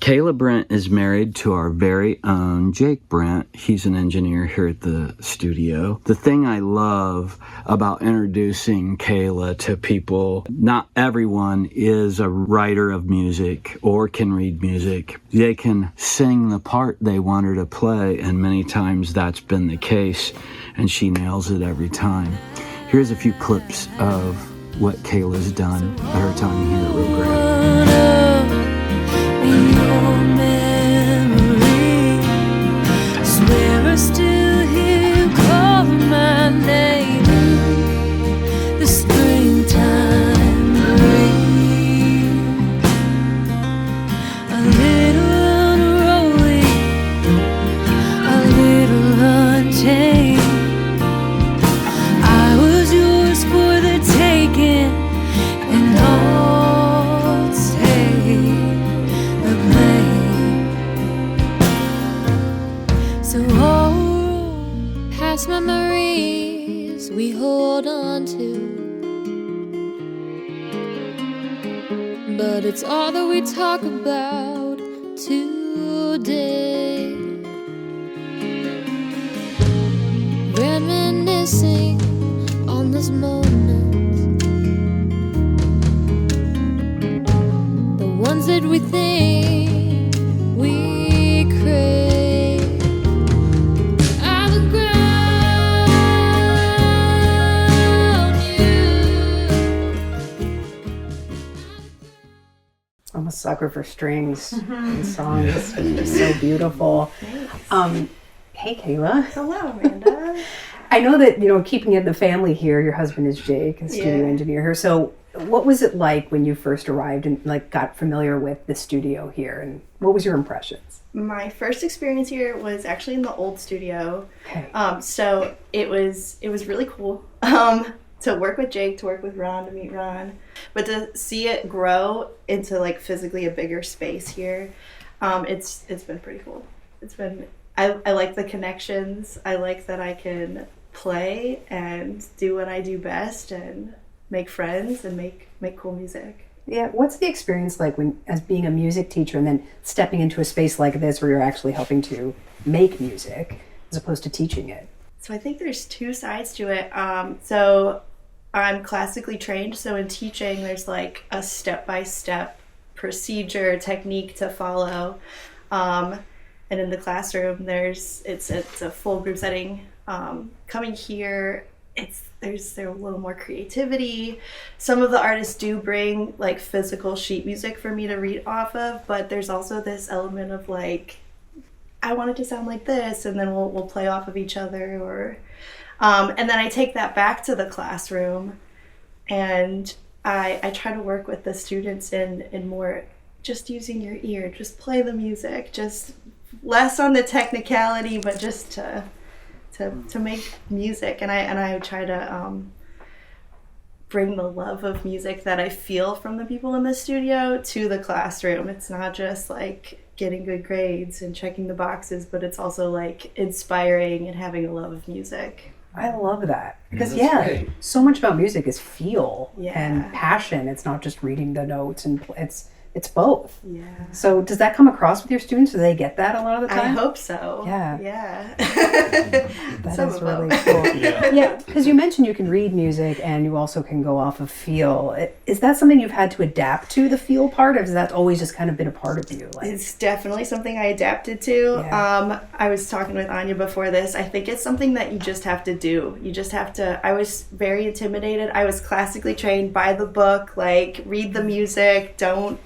Kayla Brent is married to our very own Jake Brent. He's an engineer here at the studio. The thing I love about introducing Kayla to people, not everyone is a writer of music or can read music. They can sing the part they want her to play, and many times that's been the case, and she nails it every time. Here's a few clips of what Kayla's done at her time here at Realgrey. Still hear calling my name, the springtime rain, a little unruly, a little untamed. I was yours for the taking, and I'll take the blame. So past memories we hold on to, but it's all that we talk about today. Reminiscing on this moment, the ones that we think we crave. I'm a sucker for strings and songs. It's just so beautiful. Hey, Kayla. Hello, Amanda. I know that, keeping it in the family here, your husband is Jake, a studio engineer here. So what was it like when you first arrived and got familiar with the studio here, and what was your impressions? My first experience here was actually in the old studio. Okay. So it was really cool. To work with Jake, to work with Ron, to meet Ron, but to see it grow into physically a bigger space here, it's been pretty cool. I like the connections. I like that I can play and do what I do best and make friends and make cool music. Yeah, what's the experience like as being a music teacher and then stepping into a space like this where you're actually helping to make music as opposed to teaching it? So I think there's two sides to it. So I'm classically trained, so in teaching there's a step-by-step procedure, technique to follow. And in the classroom it's a full group setting. Coming here, there's a little more creativity. Some of the artists do bring physical sheet music for me to read off of, but there's also this element of I want it to sound like this, and then we'll play off of each other, or and then I take that back to the classroom, and I try to work with the students in more just using your ear, just play the music, just less on the technicality, but just to make music, and I try to bring the love of music that I feel from the people in the studio to the classroom. It's not just getting good grades and checking the boxes, but it's also inspiring and having a love of music. I love that because great. So much about music is feel Yeah. and passion. It's not just reading the notes, and it's both. Yeah. So does that come across with your students? Do they get that a lot of the I time? hope so. Yeah. Yeah. That Some is of really them. cool. Yeah, because you mentioned you can read music and you also can go off of feel. Is that something you've had to adapt to, the feel part, or has that always just kind of been a part of you? It's definitely something I adapted to. Yeah. I was talking with Anya before this. I think it's something that you just have to do. You just have to. I was very intimidated. I was classically trained by the book, read the music, don't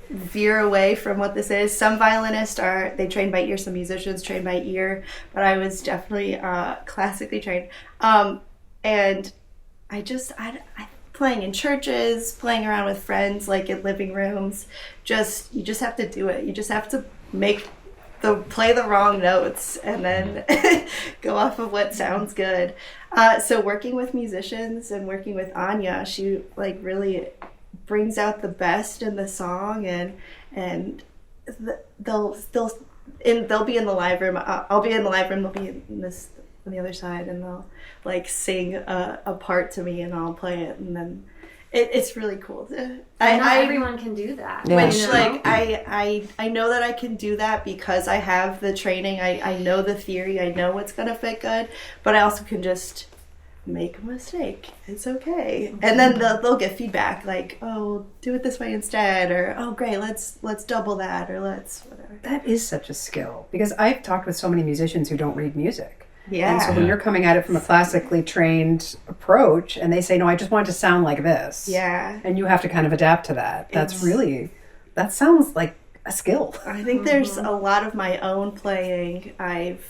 veer away from what this is. Some violinists they train by ear, some musicians train by ear, but I was definitely classically trained. And I playing in churches, playing around with friends, in living rooms, you just have to do it. You just have to play the wrong notes and then go off of what sounds good. So working with musicians and working with Anya, she really brings out the best in the song, and they'll be in the live room. I'll be in the live room. They'll be on the other side, and they'll sing a part to me, and I'll play it, and then it's really cool. Not everyone can do that. Yeah. Which, like, I know that I can do that because I have the training. I know the theory. I know what's going to fit good. But I also can just make a mistake. It's okay. Mm-hmm. And then they'll get feedback like, oh, do it this way instead. Or, oh, great, let's double that. Or let's whatever. That is such a skill. Because I've talked with so many musicians who don't read music. Yeah. And so when you're coming at it from a classically trained approach and they say, no, I just want it to sound like this. Yeah. And you have to kind of adapt to that. That sounds like a skill. I think there's a lot of my own playing. I've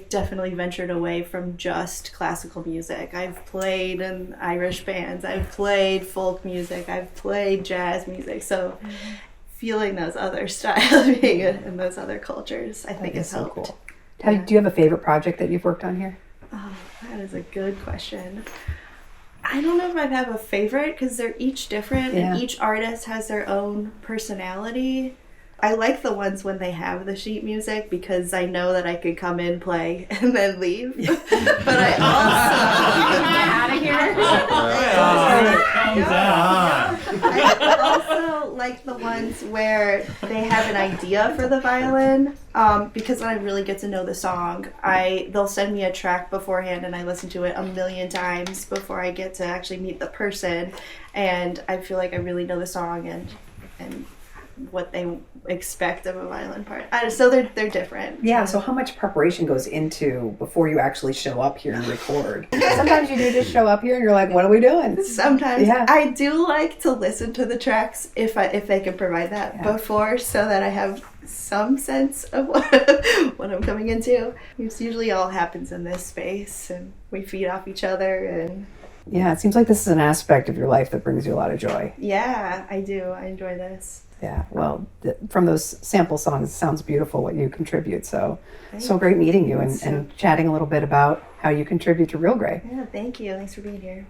definitely ventured away from just classical music. I've played in Irish bands. I've played folk music. I've played jazz music. So feeling those other styles, being in those other cultures, I think has helped. Cool. Do you have a favorite project that you've worked on here? Oh, that is a good question. I don't know if I have a favorite because they're each different and each artist has their own personality. I like the ones when they have the sheet music because I know that I could come in, play, and then leave. But I also like the ones where they have an idea for the violin because when I really get to know the song, they'll send me a track beforehand and I listen to it a million times before I get to actually meet the person, and I feel like I really know the song and what they expect of a violin part. So they're different. Yeah, so how much preparation goes into before you actually show up here and record? Sometimes you do just show up here and you're like, what are we doing? Sometimes. Yeah. I do like to listen to the tracks if they can provide that before so that I have some sense of what I'm coming into. It usually all happens in this space and we feed off each other and... Yeah, it seems like this is an aspect of your life that brings you a lot of joy. Yeah, I do. I enjoy this. Yeah, well, from those sample songs, it sounds beautiful what you contribute. So great meeting you and chatting a little bit about how you contribute to Realgrey. Yeah, thank you. Thanks for being here.